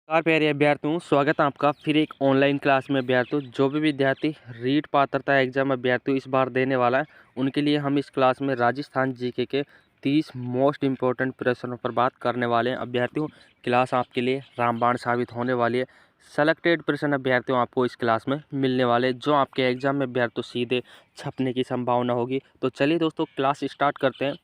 नमस्कार प्यारे अभ्यर्थियों, स्वागत है आपका फिर एक ऑनलाइन क्लास में। अभ्यर्थियों, जो भी विद्यार्थी रीट पात्रता एग्जाम अभ्यर्थियों इस बार देने वाला है, उनके लिए हम इस क्लास में राजस्थान जीके के 30 मोस्ट इम्पोर्टेंट प्रश्नों पर बात करने वाले हैं। अभ्यर्थियों, क्लास आपके लिए रामबाण साबित होने वाली है। सेलेक्टेड प्रश्न अभ्यर्थियों आपको इस क्लास में मिलने वाले, जो आपके एग्जाम में अभ्यर्थियों सीधे छपने की संभावना होगी। तो चलिए दोस्तों, क्लास स्टार्ट करते हैं।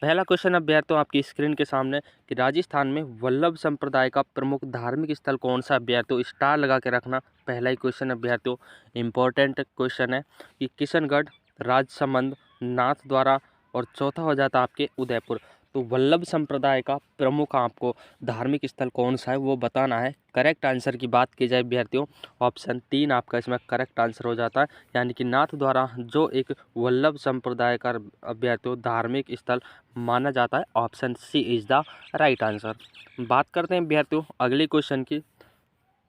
पहला क्वेश्चन अभ्यर्थियों आपकी स्क्रीन के सामने कि राजस्थान में वल्लभ संप्रदाय का प्रमुख धार्मिक स्थल कौन सा। अभ्यर्थियों स्टार लगा के रखना। पहला ही क्वेश्चन अभ्यर्थियों इंपॉर्टेंट क्वेश्चन है कि किशनगढ़, राजसमंद, नाथद्वारा और चौथा हो जाता आपके उदयपुर। तो वल्लभ संप्रदाय का प्रमुख आपको धार्मिक स्थल कौन सा है वो बताना है। करेक्ट आंसर की बात की जाए अभ्यर्थियों, ऑप्शन 3 आपका इसमें करेक्ट आंसर हो जाता है, यानी कि नाथद्वारा जो एक वल्लभ संप्रदाय का अभ्यर्थियों धार्मिक स्थल माना जाता है। Option C is the right answer. बात करते हैं अभ्यर्थियों अगले क्वेश्चन की।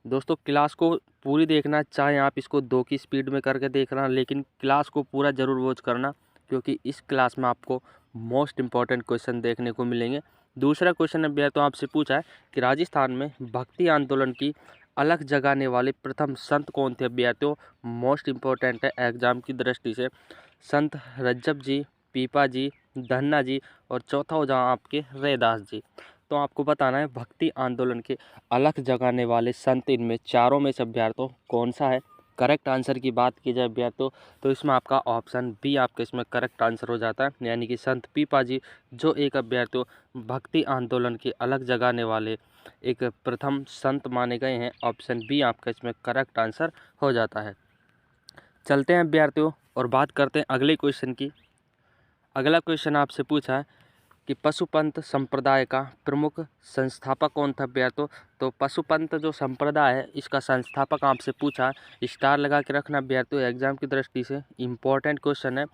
दोस्तों, क्लास को पूरी देखना, चाहे आप इसको 2 की स्पीड में करके देखना, लेकिन क्लास को पूरा जरूर वॉच करना, क्योंकि इस क्लास में आपको मोस्ट इम्पॉर्टेंट क्वेश्चन देखने को मिलेंगे। दूसरा क्वेश्चन अभ्यर्थियों आपसे पूछा है कि राजस्थान में भक्ति आंदोलन की अलग जगाने वाले प्रथम संत कौन थे। अभ्यर्थियों, मोस्ट इम्पॉर्टेंट है एग्जाम की दृष्टि से। संत रज्जब जी, पीपा जी, धन्ना जी और चौथा हो जहाँ आपके रैदास जी। तो आपको बताना है भक्ति आंदोलन के अलख जगाने वाले संत इनमें चारों में से अभ्यर्थियों कौन सा है। करेक्ट आंसर की बात की जाए अभ्यर्थियों, तो इसमें आपका ऑप्शन बी आपका इसमें करेक्ट आंसर हो जाता है, यानी कि संत पीपा जी जो एक अभ्यर्थियों भक्ति आंदोलन की अलग जगाने वाले एक प्रथम संत माने गए हैं। ऑप्शन बी आपका इसमें करेक्ट आंसर हो जाता है। चलते हैं अभ्यर्थियों और बात करते हैं अगले क्वेश्चन की। अगला क्वेश्चन आपसे पूछा है कि पशुपंथ संप्रदाय का प्रमुख संस्थापक कौन था अभ्यर्थियों। तो पशुपंथ जो संप्रदाय है इसका संस्थापक आपसे पूछा, स्टार लगा के रखना अभ्यर्थियों, एग्जाम की दृष्टि से इंपॉर्टेंट क्वेश्चन है।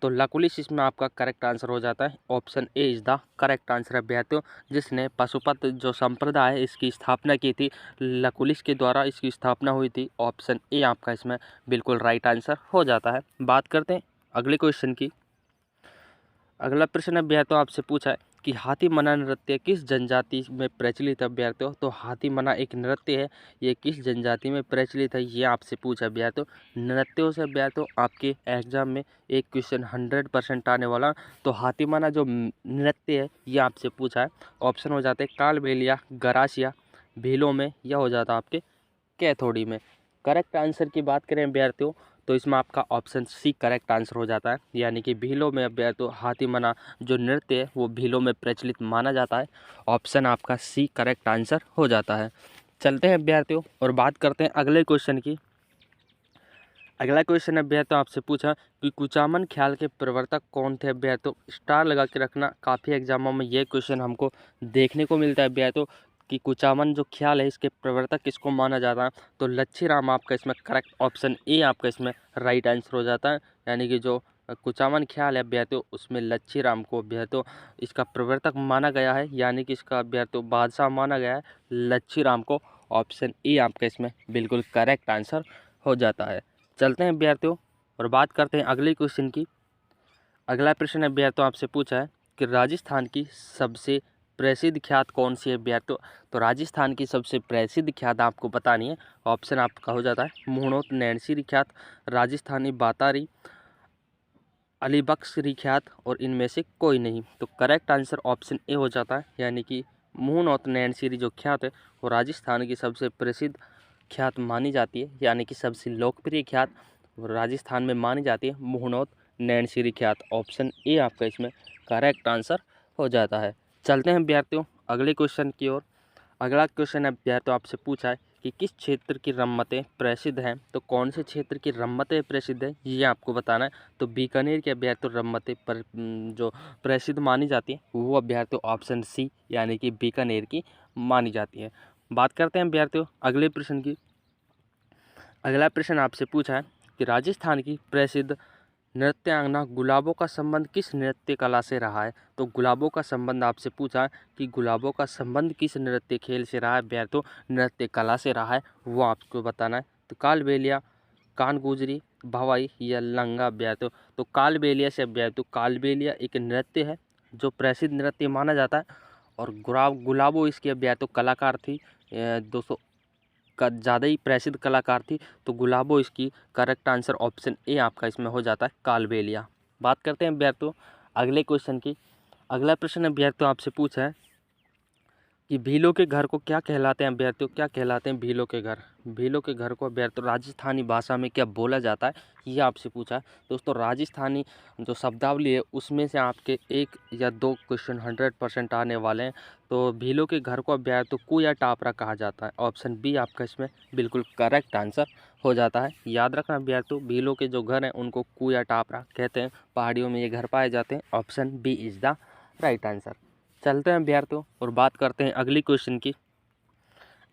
तो लकुलिश इसमें आपका करेक्ट आंसर हो जाता है। Option A is the correct answer अभ्यर्थियों, जिसने पशुपत जो संप्रदाय है इसकी स्थापना की थी, लकुलिश के द्वारा इसकी स्थापना हुई थी। ऑप्शन ए आपका इसमें बिल्कुल राइट आंसर हो जाता है। बात करते हैं अगले क्वेश्चन की। अगला प्रश्न अभ्यर्थियों आपसे पूछा है कि हाथी मना नृत्य किस जनजाति में प्रचलित है अभ्यर्थियों। तो हाथी मना एक नृत्य है, ये किस जनजाति में प्रचलित है ये आपसे पूछा अभ्यर्थियों। नृत्यों से अभ्यर्थियों आपके एग्जाम में एक क्वेश्चन 100% आने वाला। तो हाथी मना जो नृत्य है ये आपसे पूछा है। ऑप्शन हो जाते हैं कालबेलिया, गरासिया, भीलों में, या हो जाता आपके कैथोड़ी में। करेक्ट आंसर की बात करें अभ्यर्थियों, तो इसमें आपका ऑप्शन सी करेक्ट आंसर हो जाता है, यानी कि भीलों में अभ्यर्थियों हाथी मना जो नृत्य है वो भीलों में प्रचलित माना जाता है। ऑप्शन आपका सी करेक्ट आंसर हो जाता है। चलते हैं अभ्यर्थियों और बात करते हैं अगले क्वेश्चन की। अगला क्वेश्चन अभ्यर्थियों आपसे पूछा कि कुचामन ख्याल के प्रवर्तक कौन थे अभ्यर्थियों। स्टार लगा के रखना, काफ़ी एग्जामों में ये क्वेश्चन हमको देखने को मिलता है अभ्यर्थियों कि कुचामन जो ख्याल है इसके प्रवर्तक किसको माना जाता है। तो लच्छी राम आपका इसमें करेक्ट, ऑप्शन ए आपका इसमें राइट आंसर हो जाता है, यानी कि जो कुचामन ख्याल है अभ्यर्थियों उसमें लच्छी राम को अभ्यर्थियों इसका प्रवर्तक माना गया है, यानी कि इसका अभ्यर्थियों बादशाह माना गया है लच्छी राम को। ऑप्शन ए आपका इसमें बिल्कुल करेक्ट आंसर हो जाता है। चलते हैं अभ्यर्थियों और बात करते हैं अगले क्वेश्चन की। अगला प्रश्न अभ्यर्थियों आपसे पूछा है कि राजस्थान की सबसे प्रसिद्ध ख्यात कौन सी है अभ्यर्थियों। तो राजस्थान की सबसे प्रसिद्ध ख्यात आपको बतानी है। ऑप्शन आपका हो जाता है मुहणोत नैनसी ख्यात, राजस्थानी बातारी, अलीबख्श ख्यात और इनमें से कोई नहीं। तो करेक्ट आंसर ऑप्शन ए हो जाता है, यानी कि मुहणोत नैनसी जो ख्यात है वो राजस्थान की सबसे प्रसिद्ध ख्यात मानी जाती है, यानी कि सबसे लोकप्रिय ख्यात राजस्थान में मानी जाती है मुहणोत नैनसी ख्यात। ऑप्शन ए आपका इसमें करेक्ट आंसर हो जाता है। चलते हैं अभ्यर्थियों अगले क्वेश्चन की ओर। अगला क्वेश्चन अभ्यर्थियों आपसे पूछा है कि किस क्षेत्र की रम्मतें प्रसिद्ध हैं। तो कौन से क्षेत्र की रम्मतें प्रसिद्ध हैं ये आपको बताना है। तो बीकानेर के अभ्यर्थियों रम्मतें जो प्रसिद्ध मानी जाती है वो अभ्यर्थियों ऑप्शन सी, यानी कि बीकानेर की मानी जाती है। बात करते हैं अभ्यर्थियों अगले प्रश्न की। अगला प्रश्न आपसे पूछा है कि राजस्थान की प्रसिद्ध नृत्यांगना गुलाबों का संबंध किस नृत्य कला से रहा है। तो गुलाबों का संबंध आपसे पूछा है कि गुलाबों का संबंध किस नृत्य खेल से रहा है अभ्यर्थियों, नृत्य कला से रहा है, वो आपको बताना है। तो कालबेलिया, कान गुजरी, भवाई या लंगा अभ्यर्थियों। तो कालबेलिया से अभ्यर्थियों, कालबेलिया एक नृत्य है जो प्रसिद्ध नृत्य माना जाता है और गुलाबो इसकी अभ्यर्थियों कलाकार थी दोस्तों का ज़्यादा ही प्रसिद्ध कलाकार थी, तो गुलाबो इसकी करेक्ट आंसर ऑप्शन ए आपका इसमें हो जाता है, कालबेलिया। बात करते हैं अभ्यर्थियों अगले क्वेश्चन की। अगला प्रश्न अभ्यर्थियों आपसे पूछा है कि भीलों के घर को क्या कहलाते हैं अभ्यर्थियों, क्या कहलाते हैं भीलों के घर। भीलों के घर को अभ्यर्थियों राजस्थानी भाषा में क्या बोला जाता है, ये आपसे पूछा है। दोस्तों राजस्थानी जो शब्दावली है उसमें से आपके 1 या 2 क्वेश्चन 100% आने वाले हैं। तो भीलों के घर को अभ्यर्थियों कू या टापरा कहा जाता है, ऑप्शन बी आपका इसमें बिल्कुल करेक्ट आंसर हो जाता है। याद रखना अभ्यर्थियों भीलों के जो घर हैं उनको कू या टापरा कहते हैं, पहाड़ियों में ये घर पाए जाते हैं, option B is the right answer. चलते हैं अभ्यर्थियों और बात करते हैं अगली क्वेश्चन की।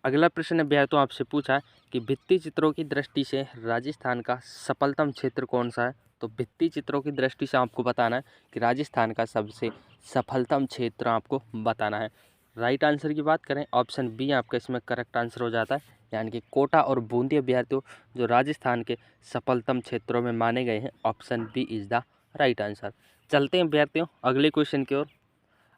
अगला प्रश्न अभ्यर्थियों आपसे पूछा है कि भित्ति चित्रों की दृष्टि से राजस्थान का सफलतम क्षेत्र कौन सा है। तो भित्ति चित्रों की दृष्टि से आपको बताना है कि राजस्थान का सबसे सफलतम क्षेत्र आपको बताना है। राइट आंसर की बात करें ऑप्शन बी आपका इसमें करेक्ट आंसर हो जाता है, यानी कि कोटा और बूंदी अभ्यर्थियों जो राजस्थान के सफलतम क्षेत्रों में माने गए हैं, option B is the right answer. चलते हैं अभ्यर्थियों अगले क्वेश्चन की ओर।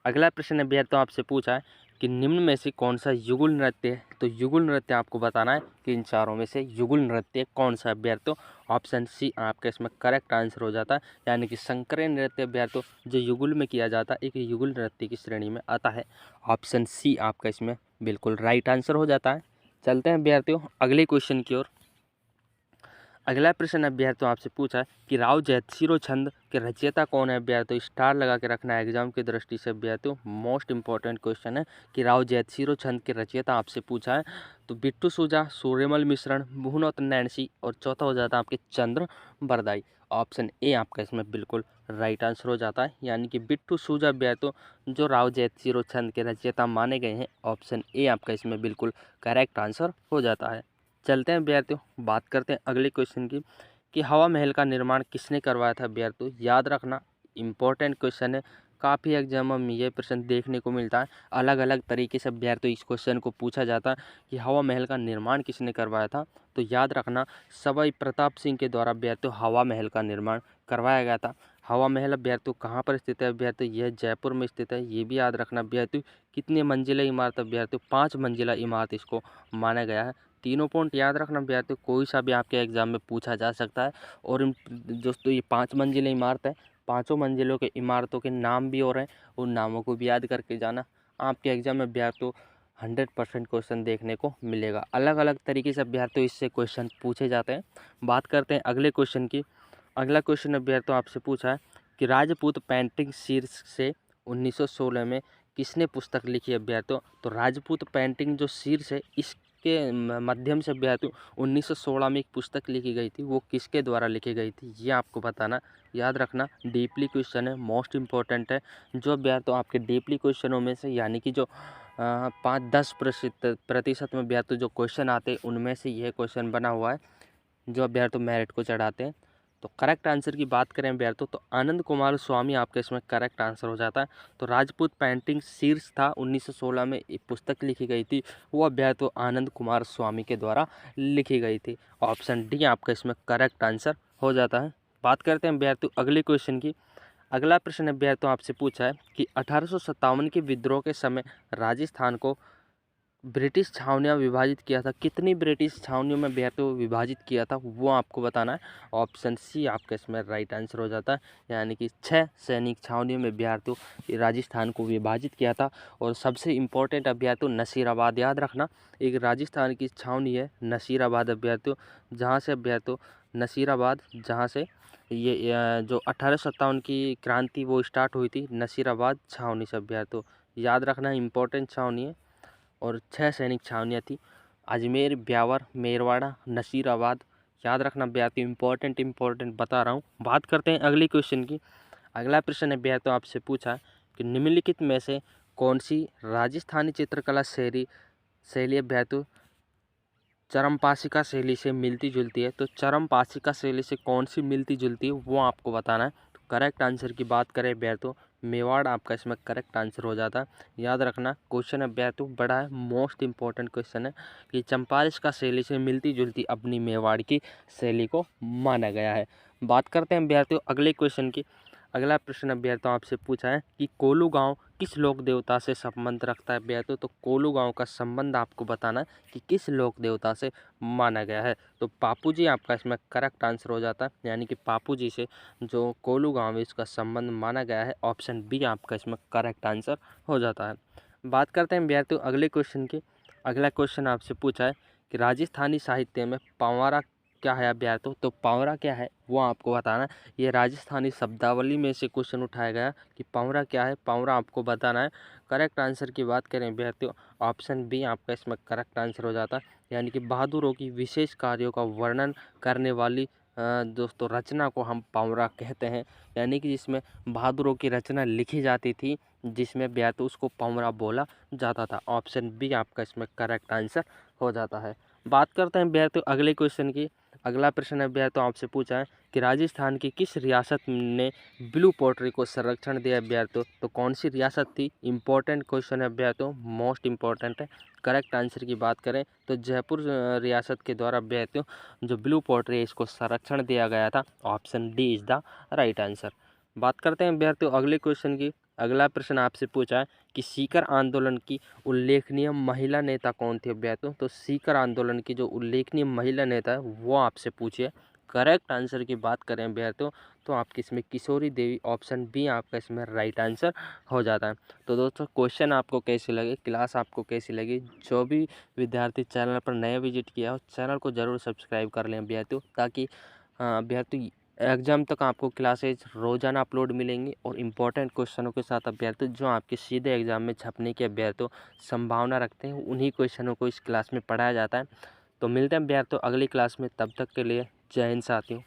अगला प्रश्न अभ्यर्थियों आपसे पूछा है कि निम्न में से कौन सा युगल नृत्य है। तो युगल नृत्य आपको बताना है कि इन चारों में से युगल नृत्य कौन सा है अभ्यर्थियों, ऑप्शन सी आपका इसमें करेक्ट आंसर हो जाता है, यानी कि संकरे नृत्य अभ्यर्थियों जो युगल में किया जाता है एक युगल नृत्य की श्रेणी में आता है, ऑप्शन सी आपका इसमें बिल्कुल राइट आंसर हो जाता है। चलते हैं अभ्यर्थियों अगले क्वेश्चन की ओर। अगला प्रश्न अभ्यर्थियों आपसे पूछा है कि राव जयसिरो छंद के रचयिता कौन है अभ्यर्थियों, स्टार लगा के रखना है एग्जाम की दृष्टि से अभ्यर्थियों, मोस्ट इंपॉर्टेंट क्वेश्चन है कि राव जयसिरो छंद के रचयिता आपसे पूछा है। तो बिट्टू सूजा, सूर्यमल मिश्रण, मुहनोत नैणसी और चौथा हो जाता है आपके चंद्र बरदाई, ऑप्शन ए आपका इसमें बिल्कुल राइट आंसर हो जाता है, यानी कि बिट्टू सूजा अभ्यर्थियों जो राव जयसिरो छंद के रचयिता माने गए हैं, ऑप्शन ए आपका इसमें बिल्कुल करेक्ट आंसर हो जाता है। चलते हैं अभ्यर्थियों बात करते हैं अगले क्वेश्चन की कि हवा महल का निर्माण किसने करवाया था अभ्यर्थियों। याद रखना इम्पोर्टेंट क्वेश्चन है, काफ़ी एग्जामों में ये प्रश्न देखने को मिलता है, अलग अलग तरीके से अभ्यर्थियों इस क्वेश्चन को पूछा जाता है कि हवा महल का निर्माण किसने करवाया था। तो याद रखना सवाई प्रताप सिंह के द्वारा अभ्यर्थियों हवा महल का निर्माण करवाया गया था। हवा महल अभ्यर्थियों कहाँ पर स्थित है अभ्यर्थियों, यह जयपुर में स्थित है। ये भी याद रखना अभ्यर्थियों कितने मंजिला इमारत अभ्यर्थियों, 5 मंजिला इमारत इसको माना गया है। तीनों पॉइंट याद रखना अभ्यर्थियों, कोई सा भी आपके एग्जाम में पूछा जा सकता है। और दोस्तों ये 5 मंजिला इमारत है, पाँचों मंजिलों के इमारतों के नाम भी और हैं, उन नामों को भी याद करके जाना। आपके एग्जाम में अभ्यर्थियों 100% क्वेश्चन देखने को मिलेगा, अलग अलग तरीके से अभ्यर्थियों इससे क्वेश्चन पूछे जाते हैं। बात करते हैं अगले क्वेश्चन की। अगला क्वेश्चन अभ्यर्थियों आपसे पूछा है कि राजपूत पेंटिंग शीर्षक से 1916 में किसने पुस्तक लिखी है अभ्यर्थियों। तो राजपूत पेंटिंग जो शीर्ष है इसके माध्यम से अभ्यर्थियों 1916 में एक पुस्तक लिखी गई थी, वो किसके द्वारा लिखी गई थी ये आपको बताना। याद रखना डीपली क्वेश्चन है, मोस्ट इंपॉर्टेंट है, जो अभ्यर्थियों आपके डीपली क्वेश्चनों में से यानी कि जो 5-10% में अभ्यर्थियों जो क्वेश्चन आते हैं उनमें से यह क्वेश्चन बना हुआ है, जो अभ्यर्थियों मेरिट को चढ़ाते हैं। तो करेक्ट आंसर की बात करें अभ्यर्थियों तो आनंद कुमार स्वामी आपका इसमें करेक्ट आंसर हो जाता है। तो राजपूत पेंटिंग शीर्ष था 1916 में एक पुस्तक लिखी गई थी, वो अभ्यर्थियों आनंद कुमार स्वामी के द्वारा लिखी गई थी, ऑप्शन डी आपका इसमें करेक्ट आंसर हो जाता है। बात करते हैं अभ्यर्थियों अगले क्वेश्चन की। अगला प्रश्न अभ्यर्थियों आपसे पूछा है कि 1857 के विद्रोह के समय राजस्थान को ब्रिटिश छावनियाँ विभाजित किया था, कितनी ब्रिटिश छावनियों में अभ्यर्थियों विभाजित किया था वो आपको बताना है, ऑप्शन सी आपका इसमें राइट आंसर हो जाता है, यानी कि 6 सैनिक छावनियों में अभ्यर्थियों राजस्थान को विभाजित किया था। और सबसे इम्पोर्टेंट अभ्यर्थियों नसीराबाद याद रखना, एक राजस्थान की छावनी है नसीराबाद अभ्यर्थियों, जहाँ से अभ्यर्थियों नसीराबाद जहाँ से ये जो 1857 की क्रांति वो स्टार्ट हुई थी नसीराबाद छावनी से अभ्यर्थियों, याद रखना इम्पोर्टेंट छावनी है। और 6 सैनिक छावनियाँ थी, अजमेर, ब्यावर, मेरवाड़ा, नसीराबाद। याद रखना अभ्यर्थियों इंपॉर्टेंट बता रहा हूँ। बात करते हैं अगली क्वेश्चन की। अगला प्रश्न अभ्यर्थियों आपसे पूछा कि निम्नलिखित में से कौन सी राजस्थानी चित्रकला शैली अभ्यर्थियों चरमपाशिका शैली से मिलती जुलती है। तो चरमपाशिका शैली से कौन सी मिलती जुलती है वो आपको बताना है। तो करेक्ट आंसर की बात करें अभ्यर्थियों मेवाड़ आपका इसमें करेक्ट आंसर हो जाता है। याद रखना क्वेश्चन अभ्यर्थियों बड़ा है, मोस्ट इंपॉर्टेंट क्वेश्चन है कि चंपारिष्का शैली से मिलती जुलती अपनी मेवाड़ की शैली को माना गया है। बात करते हैं अभ्यर्थियों अगले क्वेश्चन की। अगला प्रश्न अभ्यर्थियों आपसे पूछा है कि कोलू गांव किस लोक देवता से संबंध रखता है अभ्यर्थियों। तो कोलू गांव का संबंध आपको बताना है कि किस लोक देवता से माना गया है। तो पापू जी आपका इसमें करेक्ट आंसर हो जाता है, यानी कि पापू जी से जो कोलू गांव है इसका संबंध माना गया है। ऑप्शन बी आपका इसमें करेक्ट आंसर हो जाता है। बात करते हैं अभ्यर्थियों अगले क्वेश्चन की। अगला क्वेश्चन आपसे पूछा है कि राजस्थानी साहित्य में पंवारा क्या है अभ्यर्थियों। तो पंवरा क्या है वो आपको बताना है। ये राजस्थानी शब्दावली में से क्वेश्चन उठाया गया कि पंवरा क्या है, पंवरा आपको बताना है। करेक्ट आंसर की बात करें अभ्यर्थियों, ऑप्शन बी आपका इसमें करेक्ट आंसर हो जाता है, यानी कि बहादुरों की विशेष कार्यों का वर्णन करने वाली दोस्तों रचना को हम पंवरा कहते हैं, यानी कि जिसमें बहादुरों की रचना लिखी जाती थी जिसमें अभ्यर्थियों उसको पंवरा बोला जाता था। ऑप्शन बी आपका इसमें करेक्ट आंसर हो जाता है। बात करते हैं अभ्यर्थियों अगले क्वेश्चन की। अगला प्रश्न अभ्यर्थियों आपसे पूछा है कि राजस्थान की किस रियासत ने ब्लू पोट्री को संरक्षण दिया अभ्यर्थियों। तो कौन सी रियासत थी, इंपॉर्टेंट क्वेश्चन है अभ्यर्थियों, मोस्ट इंपॉर्टेंट है। करेक्ट आंसर की बात करें तो जयपुर रियासत के द्वारा अभ्यर्थियों जो ब्लू पोट्री है इसको संरक्षण दिया गया था। Option D is the right answer. बात करते हैं अभ्यर्थियों अगले क्वेश्चन की। अगला प्रश्न आपसे पूछा है कि सीकर आंदोलन की उल्लेखनीय महिला नेता कौन थी अभ्यर्थियों। तो सीकर आंदोलन की जो उल्लेखनीय महिला नेता है वो आपसे पूछिए। करेक्ट आंसर की बात करें अभ्यर्थियों तो आपकी इसमें किशोरी देवी, ऑप्शन बी आपका इसमें राइट आंसर हो जाता है। तो दोस्तों क्वेश्चन आपको कैसी लगे, क्लास आपको कैसी लगी, जो भी विद्यार्थी चैनल पर नया विजिट किया हो चैनल को ज़रूर सब्सक्राइब कर लें अभ्यर्थियों, ताकि अभ्यर्थी एग्जाम तक आपको क्लासेज रोजाना अपलोड मिलेंगी और इम्पोर्टेंट क्वेश्चनों के साथ अभ्यर्थी जो आपके सीधे एग्जाम में छपने की अभ्यर्थियों संभावना रखते हैं उन्हीं क्वेश्चनों को इस क्लास में पढ़ाया जाता है। तो मिलते हैं अभ्यर्थियों अगली क्लास में, तब तक के लिए जय हिंद साथियों।